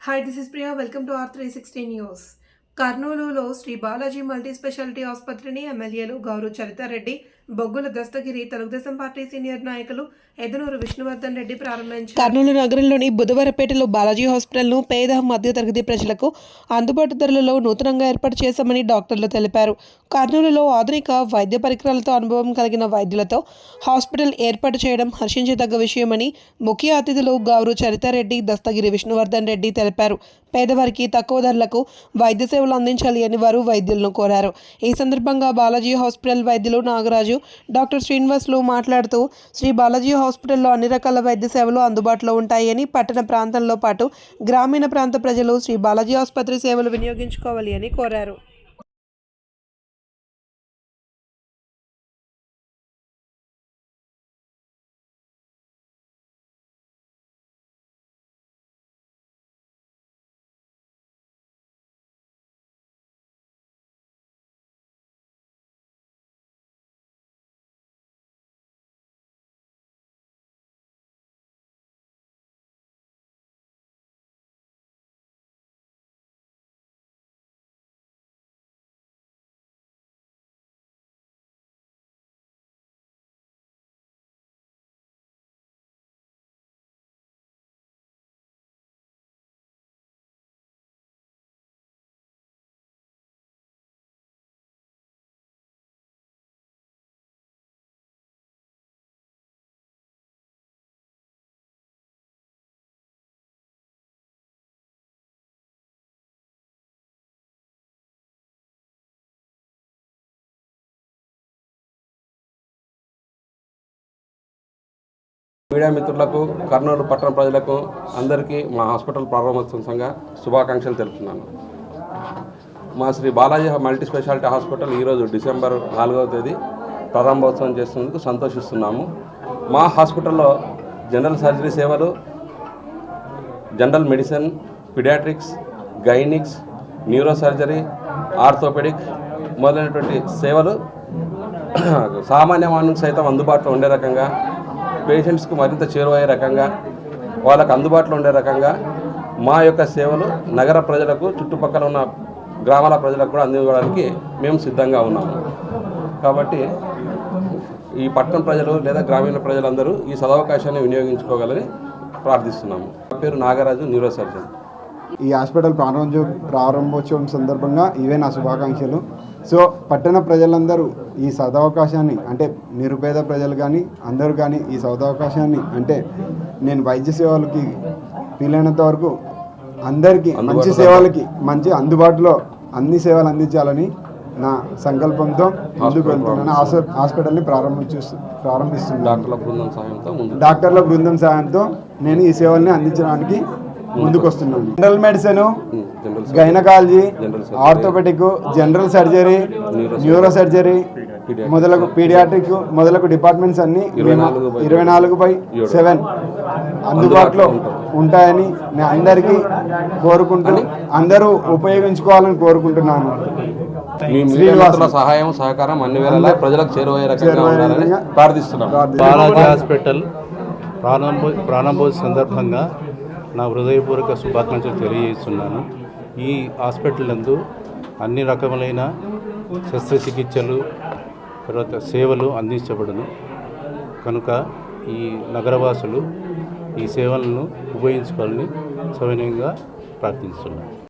Hi, this is Priya. Welcome to R360 News. కర్నూలులో Shri Balaji multi speciality ఆసుపత్రిని ఎమ్మెల్యేలు గౌరవ్ చరితారెడ్డి, బొగ్గుల దస్తగిరి, తెలుగుదేశం పార్టీ సీనియర్ నాయకులు ఎదనూరు విష్ణువర్ధన్ రెడ్డి ప్రారంభించారు. కర్నూలు నగరంలోని బుధవారపేటలో బాలాజీ హాస్పిటల్ను పేద మధ్యతరగతి ప్రజలకు అందుబాటు ధరలలో నూతనంగా ఏర్పాటు చేశామని డాక్టర్లు తెలిపారు. కర్నూలులో ఆధునిక వైద్య పరికరాలతో అనుభవం కలిగిన వైద్యులతో హాస్పిటల్ ఏర్పాటు చేయడం హర్షించదగ్గ విషయమని ముఖ్య అతిథులు గౌరవ్ చరితారెడ్డి, దస్తగిరి విష్ణువర్ధన్ రెడ్డి తెలిపారు. పేదవారికి తక్కువ ధరలకు వైద్య సేవలు అందించాలి అని వారు వైద్యులను కోరారు. ఈ సందర్భంగా బాలాజీ హాస్పిటల్ వైద్యులు నాగరాజు, డాక్టర్ శ్రీనివాసులు మాట్లాడుతూ శ్రీ బాలాజీ హాస్పిటల్లో అన్ని రకాల వైద్య సేవలు అందుబాటులో ఉంటాయని, పట్టణ ప్రాంతంలో పాటు గ్రామీణ ప్రాంత ప్రజలు శ్రీ బాలాజీ ఆసుపత్రి సేవలు వినియోగించుకోవాలి అని కోరారు. మీడియా మిత్రులకు, కర్నూలు పట్టణ ప్రజలకు అందరికీ మా హాస్పిటల్ ప్రారంభోత్సవంగా శుభాకాంక్షలు తెలుపుతున్నాను. మా Shri Balaji multi speciality hospital ఈరోజు డిసెంబర్ 4వ తేదీ ప్రారంభోత్సవం చేస్తున్నందుకు సంతోషిస్తున్నాము. మా హాస్పిటల్లో జనరల్ సర్జరీ సేవలు, general medicine, paediatrics, gynics, neuro surgery, orthopaedic మొదలైనటువంటి సేవలు సామాన్య మానవునికి సైతం అందుబాటులో ఉండే రకంగా, పేషెంట్స్కు మరింత చేరువయ్యే రకంగా, వాళ్ళకు అందుబాటులో ఉండే రకంగా మా యొక్క సేవలు నగర ప్రజలకు, చుట్టుపక్కల ఉన్న గ్రామాల ప్రజలకు కూడా అందించడానికి మేము సిద్ధంగా ఉన్నాము. కాబట్టి ఈ పట్టణ ప్రజలు లేదా గ్రామీణ ప్రజలందరూ ఈ సదవకాశాన్ని వినియోగించుకోగలని ప్రార్థిస్తున్నాము. నా పేరు నాగరాజు, న్యూరో సర్జన్. ఈ హాస్పిటల్ ప్రారంభోత్సవం సందర్భంగా ఇవే నా శుభాకాంక్షలు. సో పట్టణ ప్రజలందరూ ఈ సదవకాశాన్ని, అంటే నిరుపేద ప్రజలు కానీ అందరూ కానీ ఈ సదవకాశాన్ని, అంటే నేను వైద్య సేవలకి వీలైనంత వరకు అందరికీ మంచి సేవలకి మంచి అందుబాటులో అన్ని సేవలు అందించాలని నా సంకల్పంతో ముందుకు వెళ్తున్నాను. హాస్పిటల్ని ప్రారంభిస్తున్నాను. డాక్టర్ల బృందం సాయంతో నేను ఈ సేవల్ని అందించడానికి ముందుకు వస్తున్నాను. General medicine, gynaecology, orthopaedic, general surgery, neuro surgery మొదలగు పీడియాట్రిక్ మొదలగు డిపార్ట్మెంట్స్ అన్ని 24/7 అందుబాటులో ఉంటాయని నేను అందరికీ కోరుకుంటూ అందరూ ఉపయోగించుకోవాలని కోరుకుంటున్నాను. శ్రీనివాసుల సహాయం, సహకారం అన్ని వేళలా ప్రజలకు చేరువయ్యే రకంగా ఉండాలని ప్రార్థిస్తున్నాం. బాలాజీ హాస్పిటల్ ప్రారంభోత్సవ సందర్భంగా నా హృదయపూర్వక శుభాకాంక్షలు తెలియజేస్తున్నాను. ఈ హాస్పిటల్ నందు అన్ని రకములైన శస్త్రచికిత్సలు, తర్వాత సేవలు అందించబడును కనుక ఈ నగరవాసులు ఈ సేవలను ఉపయోగించుకోవాలని సవినయంగా ప్రార్థిస్తున్నాను.